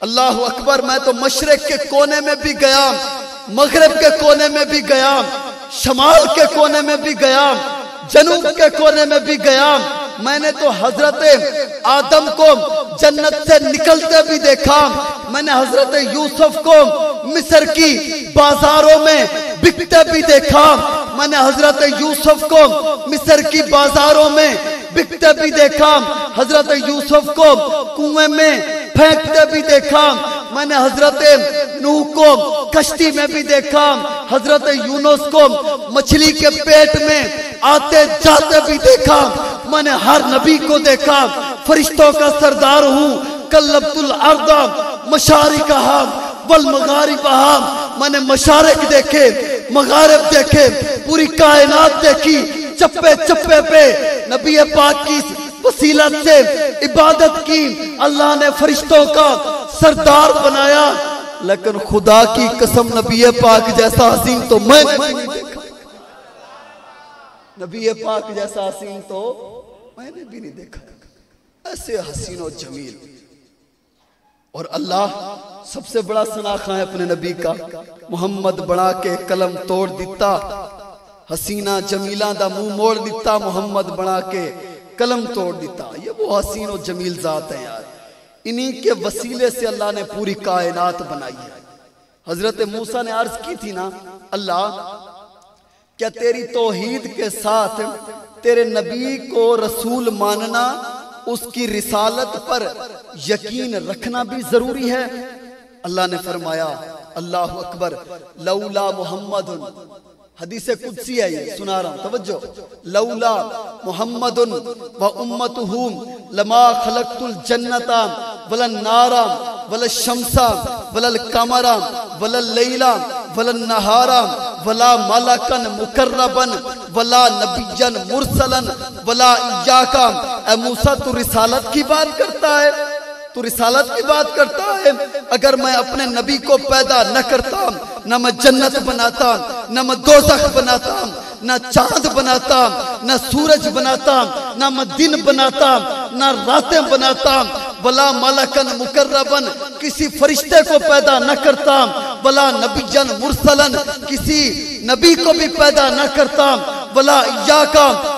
اللہ اکبر. میں تو مشرق کے کونے میں بھی گیا, مغرب کے کونے میں بھی گیا, شمال کے کونے میں بھی گیا, جنوب کے کونے میں بھی گیا. میں نے تو حضرت آدم کو جنت سے نکلتے بھی دیکھا. میں نے حضرت یوسف کو مصر کی بازاروں میں بکتے بھی دیکھا. میں نے حضرت یوسف کو مصر کی بازاروں میں بکتے بھی دیکھا. حضرت یوسف کو کنویں میں پھینکتے بھی دیکھا. میں نے حضرت نوح کو کشتی میں بھی دیکھا. حضرت یونس کو مچھلی کے پیٹ میں آتے جاتے بھی دیکھا. میں نے ہر نبی کو دیکھا. فرشتوں کا سردار ہوں. قلبت الارض مشارقہا والمغاربہا. میں نے مشارق دیکھے, مغارب دیکھے, پوری کائنات دیکھی. چپے چپے پہ نبی پاک کی وسیلت سے عبادت کی. اللہ نے فرشتوں کا سردار بنایا, لیکن خدا کی قسم نبی پاک جیسا حسین تو میں نے نہیں دیکھا. نبی پاک جیسا حسین تو میں نے بھی نہیں دیکھا. ایسے حسین و جمیل. اور اللہ سب سے بڑا ثناخواں ہے اپنے نبی کا. محمد بنا کے قلم توڑ دیتا, حسینہ جمیلہ دا منہ موڑ دیتا. محمد بنا کے قلم توڑ دیتا. یہ وہ حسین و جمیل ذات ہے یار. انہی کے وسیلے سے اللہ نے پوری کائنات بنائی ہے. حضرت موسیٰ نے عرض کی تھی نا, اللہ کیا تیری توحید کے ساتھ تیرے نبی کو رسول ماننا, اس کی رسالت پر یقین رکھنا بھی ضروری ہے؟ اللہ نے فرمایا اللہ اکبر, لولا محمد, حدیث قدسی ہے یہ, سنا رہا ہوں توجہ. لولا محمد و امتہ لما خلقت الجنت ولا النار ولا الشمس ولا القمر ولا اللیل ولا النہار ولا ملکا مقربا ولا نبیا مرسلا ولا ایاک. اے موسیٰ تو رسالت کی بات کرتا ہے, تو رسالت کی بات کرتا ہے. اگر میں اپنے نبی کو پیدا نہ کرتا, نہ میں جنت بناتا, نہ میں دوزخ بناتا, نہ چاند بناتا, نہ سورج بناتا, نہ میں دن بناتا, نہ راتیں بناتا, ولا ملکن مقربن, کسی فرشتے کو پیدا نہ کرتا, ولا نبیًا مرسلن, کسی نبی کو بھی پیدا نہ کرتا, ولا ایاک.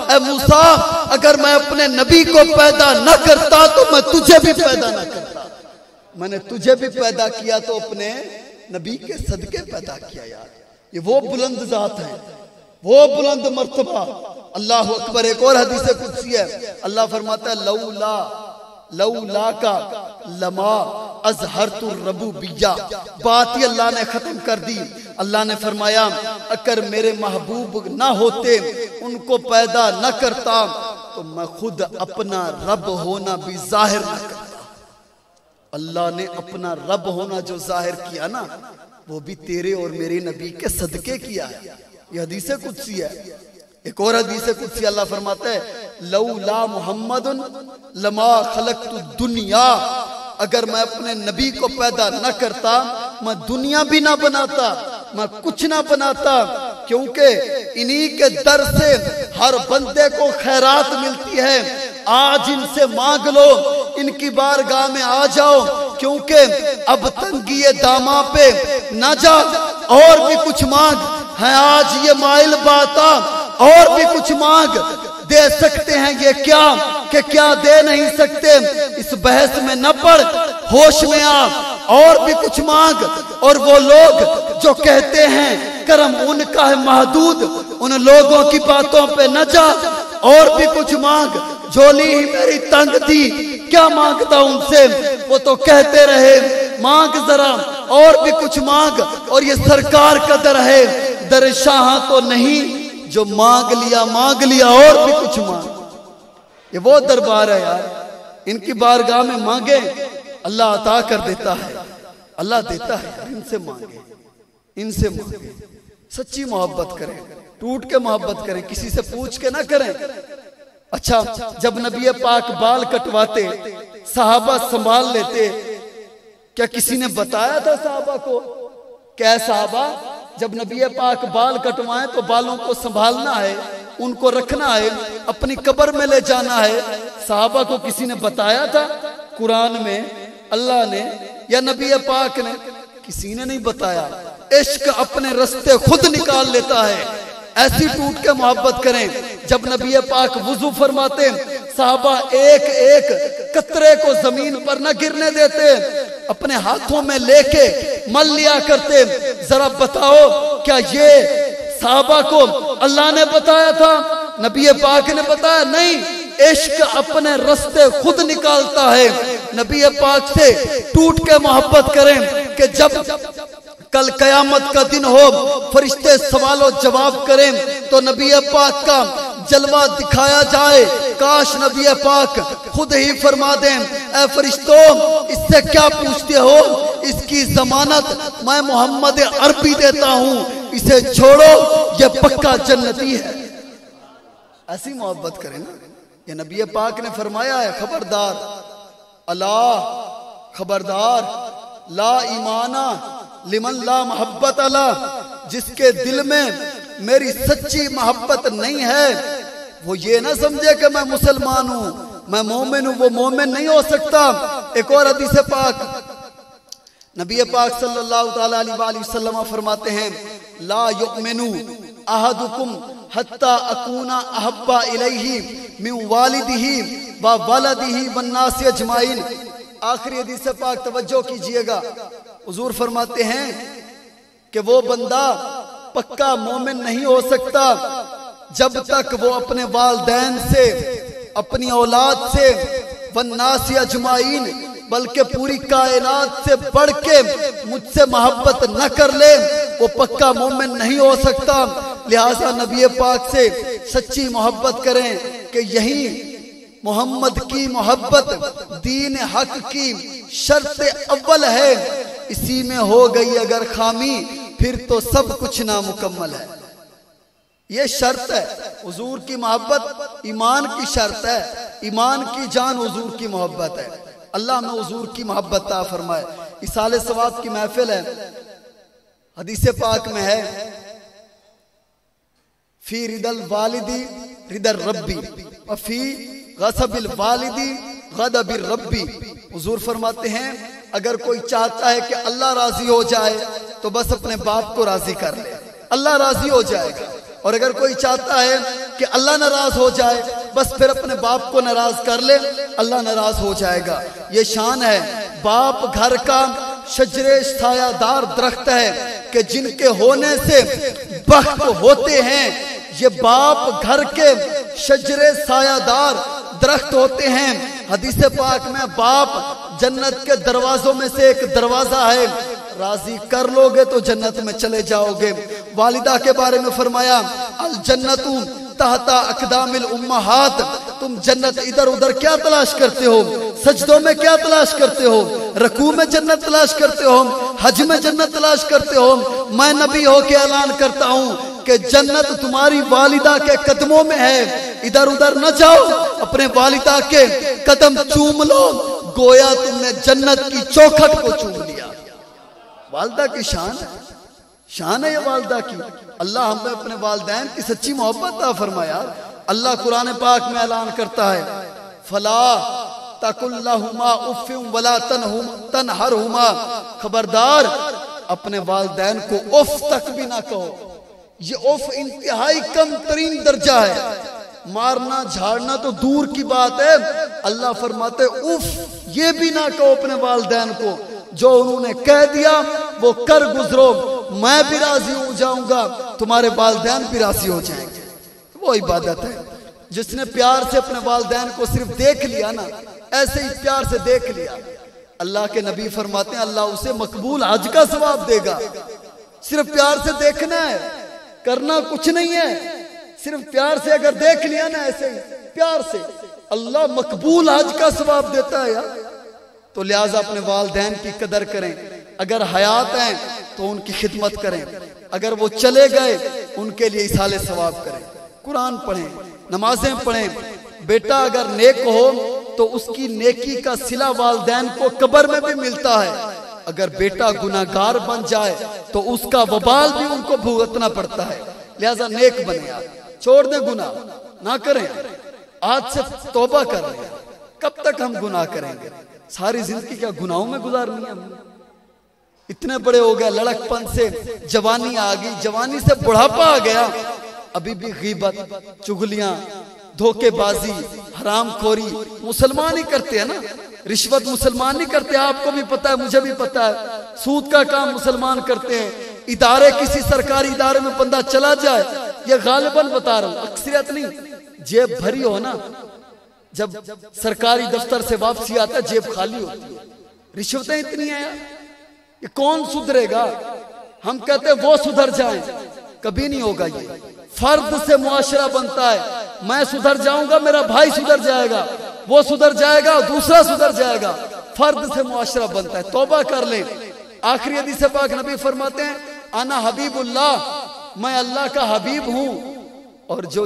اے موسیٰ اگر میں اپنے نبی کو پیدا نہ کرتا تو میں تجھے بھی پیدا نہ کرتا. میں نے تجھے بھی پیدا کیا تو اپنے نبی کے صدقے پیدا کیا یار. یہ وہ بلند ذات ہے, وہ بلند مرتبہ. اللہ اکبر. ایک اور حدیث قدسی ہے, اللہ فرماتا ہے لولا کا لما اظہرت الربوبیہ. بات ہی اللہ نے ختم کر دی. اللہ نے فرمایا اگر میرے محبوب نہ ہوتے, ان کو پیدا نہ کرتا, تو تو میں خود اپنا رب ہونا بھی ظاہر نہ کرتا۔ اللہ نے اپنا رب ہونا جو ظاہر کیا نا، وہ بھی تیرے اور میرے نبی کے صدقے کیا ہے۔ یہ حدیث قدسی ہے۔ ایک اور حدیث قدسی اللہ فرماتا ہے لولا محمد لما خلقت الدنیا، اگر میں اپنے نبی کو پیدا نہ کرتا میں دنیا بھی نہ بناتا، میں کچھ نہ بناتا، کیونکہ انہی کے در سے ہر بندے کو خیرات ملتی ہے۔ آج ان سے مانگ لو، ان کی بارگاہ میں آ جاؤ، کیونکہ اب تنگی داماں پہ نہ جا، اور بھی کچھ مانگ ہے آج یہ مائل باتا، اور بھی کچھ مانگ دے سکتے ہیں یہ کیا کہ کیا دے نہیں سکتے، اس بحث میں نہ پڑ، ہوش میں آ، اور بھی کچھ مانگ۔ اور وہ لوگ جو کہتے ہیں کرم ان کا ہے محدود، ان لوگوں کی باتوں پہ نہ جا، اور بھی کچھ مانگ، جھولی ہی میری تنگ تھی کیا مانگتا ان سے، وہ تو کہتے رہے مانگ ذرا، اور بھی کچھ مانگ۔ اور یہ سرکار کا در ہے، در شاہاں تو نہیں، جو مانگ لیا اور بھی کچھ مانگ۔ یہ وہ دربار ہے یار، ان کی بارگاہ میں مانگیں اللہ عطا کر دیتا ہے، اللہ دیتا ہے۔ ان سے مانگیں، ان سے مانگیں، سچی محبت کریں، ٹوٹ کے محبت کریں، کسی سے پوچھ کے نہ کریں۔ اچھا جب نبی پاک بال کٹواتے صحابہ سنبھال لیتے، کیا کسی نے بتایا تھا صحابہ کو کہ اے صحابہ جب نبی پاک بال کٹوائیں تو بالوں کو سنبھالنا ہے، ان کو رکھنا ہے، اپنی قبر میں لے جانا ہے؟ صحابہ کو کسی نے بتایا تھا؟ قرآن میں اللہ نے یا نبی پاک نے؟ کسی نے نہیں بتایا۔ عشق اپنے رستے خود نکال لیتا ہے۔ ایسی ٹوٹ کے محبت کریں۔ جب نبی پاک وضو فرماتے صحابہ ایک ایک قطرے کو زمین پر نہ گرنے دیتے، اپنے ہاتھوں میں لے کے مل لیا کرتے۔ ذرا بتاؤ کیا یہ صحابہ کو اللہ نے بتایا تھا؟ نبی پاک نے بتایا؟ نہیں، عشق اپنے رستے خود نکالتا ہے۔ نبی پاک سے ٹوٹ کے محبت کریں کہ جب کل قیامت کا دن ہو، فرشتے سوال و جواب کریں تو نبی پاک کا جلوہ دکھایا جائے۔ کاش نبی پاک خود ہی فرما دیں اے فرشتوں اس سے کیا پوچھتے ہو، اس کی ضمانت میں محمد عربی دیتا ہوں، اسے چھوڑو یہ پکا جنتی ہے۔ ایسی محبت کریں نا، یہ نبی پاک نے فرمایا ہے خبردار، اللہ خبردار، لا ایمانہ لمن لا محبت اللہ، جس کے دل میں میری سچی محبت نہیں ہے وہ یہ نہ سمجھے کہ میں مسلمان ہوں، میں مومن ہوں، وہ مومن نہیں ہو سکتا۔ ایک اور حدیث پاک نبی پاک صلی اللہ علیہ وآلہ وسلم فرماتے ہیں لا یؤمن احدکم حتی اکون احب الیہ من والدہ و ولدہ والناس اجمعین۔ آخری حدیث پاک توجہ کیجئے گا، حضور فرماتے ہیں کہ وہ بندہ پکا مومن نہیں ہو سکتا جب تک وہ اپنے والدین سے، اپنی اولاد سے، والناس اجمعین بلکہ پوری کائنات سے بڑھ کے مجھ سے محبت نہ کر لے، وہ پکا مومن نہیں ہو سکتا۔ لہٰذا نبی پاک سے سچی محبت کریں کہ یہی محمد کی محبت دین حق کی شرط اول ہے، اسی میں ہو گئی اگر خامی پھر تو سب کچھ نامکمل ہے۔ یہ شرط ہے، حضور کی محبت ایمان کی شرط ہے، ایمان کی جان حضور کی محبت ہے۔ اللہ میں حضور کی محبت عطا فرمائے۔ اصال ثواب کی محفل ہے، حدیث پاک میں ہے فی رضا الوالدی رضا الربی وفی غضب الوالدی غضب الربی۔ حضور فرماتے ہیں اگر کوئی چاہتا ہے کہ اللہ راضی ہو جائے تو بس اپنے باپ کو راضی کر لے، اللہ راضی ہو جائے گا۔ اور اگر کوئی چاہتا ہے کہ اللہ ناراض ہو جائے بس پھر اپنے باپ کو ناراض کر لے، اللہ ناراض ہو جائے گا۔ یہ شان ہے۔ باپ گھر کا شجرے سایہ دار درخت ہے کہ جن کے ہونے سے بخت ہوتے ہیں، یہ باپ گھر کے شجرے سایہ دار درخت ہوتے ہیں۔ حدیث پاک میں باپ جنت کے دروازوں میں سے ایک دروازہ ہے، راضی کر لو گے تو جنت میں چلے جاؤ گے۔ والدہ کے بارے میں فرمایا الجنت تحت اقدام الامہات، تم جنت ادھر ادھر کیا تلاش کرتے ہو؟ سجدوں میں کیا تلاش کرتے ہو؟ رکوع میں جنت تلاش کرتے ہو؟ حج میں جنت تلاش کرتے ہو؟ میں نبی ہو کے اعلان کرتا ہوں کہ جنت تمہاری والدہ کے قدموں میں ہے. ادھر ادھر نہ جاؤ، اپنے والدہ کے قدم چوم لو، گویا تم نے جنت کی چوکھٹ کو چوم لیا. والدہ کی شان ہے یہ والدہ کی. اللہ ہمیں اپنے والدین کی سچی محبت عطا فرمایا. اللہ قرآن پاک میں اعلان کرتا ہے فلا تقل لہما اف ولا تنہرہما، خبردار اپنے والدین کو اف تک بھی نہ کہو. یہ اف انتہائی کم ترین درجہ ہے. مارنا جھاڑنا تو دور کی بات ہے، اللہ فرماتے اف یہ بھی نہ کہو اپنے والدین کو. جو انہوں نے کہہ دیا وہ کر گزرو، میں بھی راضی ہو جاؤں گا، تمہارے والدین بھی راضی ہو جائیں گے. وہ عبادت ہے. جس نے پیار سے اپنے والدین کو صرف دیکھ لیا نا، ایسے ہی پیار سے دیکھ لیا، اللہ کے نبی فرماتے ہیں اللہ اسے مقبول حج کا ثواب دے گا. صرف پیار سے دیکھنا ہے، کرنا کچھ نہیں ہے. صرف پیار سے اگر دیکھ لیا نا، ایسے ہی پیار سے، اللہ مقبول حج کا ثواب دیتا ہے یار. تو لہٰذا اپنے والدین کی قدر کریں. اگر حیات ہیں تو ان کی خدمت کریں، اگر وہ چلے گئے ان کے لیے ایصال ثواب کریں. قرآن پڑھیں، نمازیں پڑھیں. بیٹا اگر نیک ہو تو اس کی نیکی کا صلہ والدین کو قبر میں بھی ملتا ہے. اگر بیٹا گناہگار بن جائے تو اس کا وبال بھی ان کو بھگتنا پڑتا ہے. لہذا نیک بنیں، چھوڑ دیں گناہ، نہ کریں. آج سے توبہ کر رہے ہیں. کب تک ہم گناہ کریں گے؟ ساری زندگی کیا گناہوں میں گزارنی ہے؟ اتنے بڑے ہو گئے، لڑک پن سے جوانی آ گئی، جوانی سے بڑھاپا آ گیا، ابھی بھی غیبت، چغلیاں، دھوکے بازی، حرام خوری مسلمان ہی کرتے ہیں نا. رشوت مسلمان نہیں کرتے، آپ کو بھی پتا ہے، مجھے بھی پتا ہے. سود کا کام مسلمان کرتے ہیں. ادارے، کسی سرکاری ادارے میں بندہ چلا جائے، یہ غالباً بتا رہا ہوں، اکثریت نہیں، جیب بھری ہو نا، جب سرکاری دفتر سے واپسی آتا ہے جیب خالی ہوتی ہے. رشوتیں اتنی ہیں، یہ کون سدھرے گا؟ ہم کہتے ہیں وہ سدھر جائیں، کبھی نہیں ہوگا. یہ فرد سے معاشرہ بنتا ہے. میں سدھر جاؤں گا، میرا بھائی سدھر جائے گا، وہ سدھر جائے گا، دوسرا سدھر جائے گا. فرد سے معاشرہ بنتا ہے. توبہ کر لیں. آخری حدیث پاک نبی فرماتے ہیں انا حبیب اللہ، میں اللہ کا حبیب ہوں. اور جو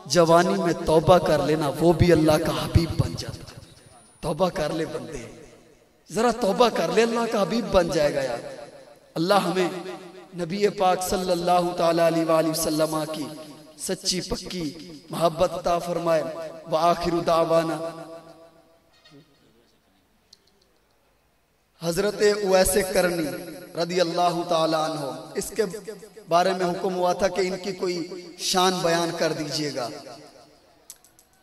جوانی میں توبہ کر لینا وہ بھی اللہ کا حبیب بن جاتا. توبہ کر لے بندے، ذرا توبہ کر لے، اللہ کا حبیب بن جائے گا یار. اللہ ہمیں نبی پاک صلی اللہ تعالی علیہ وآلہ وسلم کی سچی پکی محبت عطا فرمائے. وآخر دعوانا. حضرت اویس کرنی رضی اللہ تعالی عنہ، اس کے بارے میں حکم ہوا تھا کہ ان کی کوئی شان بیان کر دیجئے گا.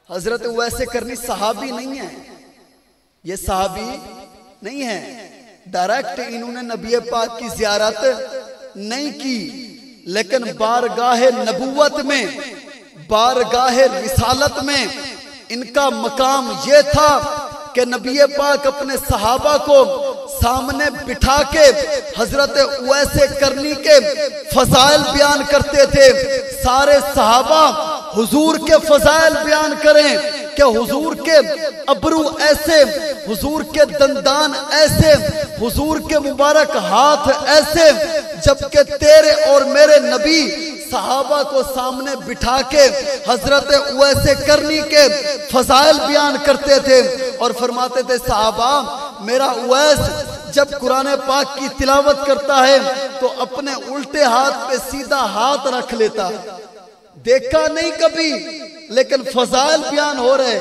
حضرت اویس کرنی صحابی نہیں ہے، یہ صحابی نہیں ہے. ڈائریکٹ انہوں نے نبی پاک کی زیارت نہیں کی، لیکن بارگاہ نبوت میں، بارگاہ رسالت میں ان کا مقام یہ تھا کہ نبی پاک اپنے صحابہ کو سامنے بٹھا کے حضرت اویس کرنی کے فضائل بیان کرتے تھے. سارے صحابہ حضور کے فضائل بیان کریں کہ حضور کے ابرو ایسے، حضور کے دندان ایسے، حضور کے مبارک ہاتھ ایسے، جبکہ تیرے اور میرے نبی صحابہ کو سامنے بٹھا کے حضرت اویس کرنی کے فضائل بیان کرتے تھے اور فرماتے تھے صحابہ میرا اویس جب قرآن پاک کی تلاوت کرتا ہے تو اپنے الٹے ہاتھ پہ سیدھا ہاتھ رکھ لیتا. دیکھا نہیں کبھی لیکن فضائل بیان ہو رہے.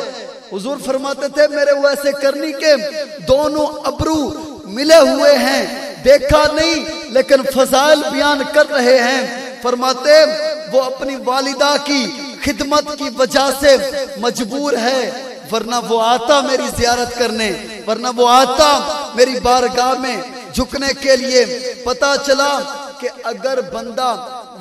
حضور فرماتے تھے میرے اویس کرنی کے دونوں ابرو ملے ہوئے ہیں، دیکھا نہیں لیکن فضائل بیان کر رہے ہیں. فرماتے وہ اپنی والدہ کی خدمت کی وجہ سے مجبور ہے، ورنہ وہ آتا میری زیارت کرنے، ورنہ وہ آتا میری بارگاہ میں جھکنے کے لیے. پتا چلا کہ اگر بندہ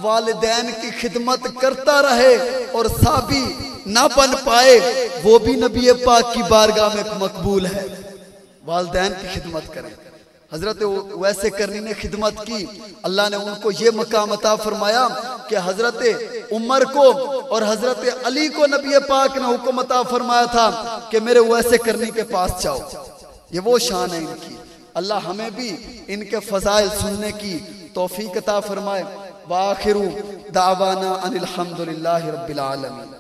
والدین کی خدمت کرتا رہے اور صحابی نہ بن پائے وہ بھی نبی پاک کی بارگاہ میں مقبول ہے. والدین کی خدمت کریں. حضرت اویس کرنی نے خدمت کی، اللہ نے ان کو یہ مقام عطا فرمایا کہ حضرت عمر کو اور حضرت علی کو نبی پاک نے حکم عطا فرمایا تھا کہ میرے ویسے کرنے کے پاس جاؤ. یہ وہ شان ہے ان کی. اللہ ہمیں بھی ان کے فضائل سننے کی توفیق عطا فرمائے. وآخر دعوانا ان الحمدللہ رب العالمین.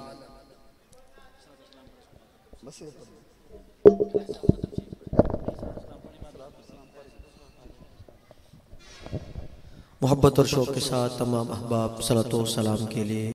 محبت اور شوق کے ساتھ تمام احباب صلوات و سلام کے لیے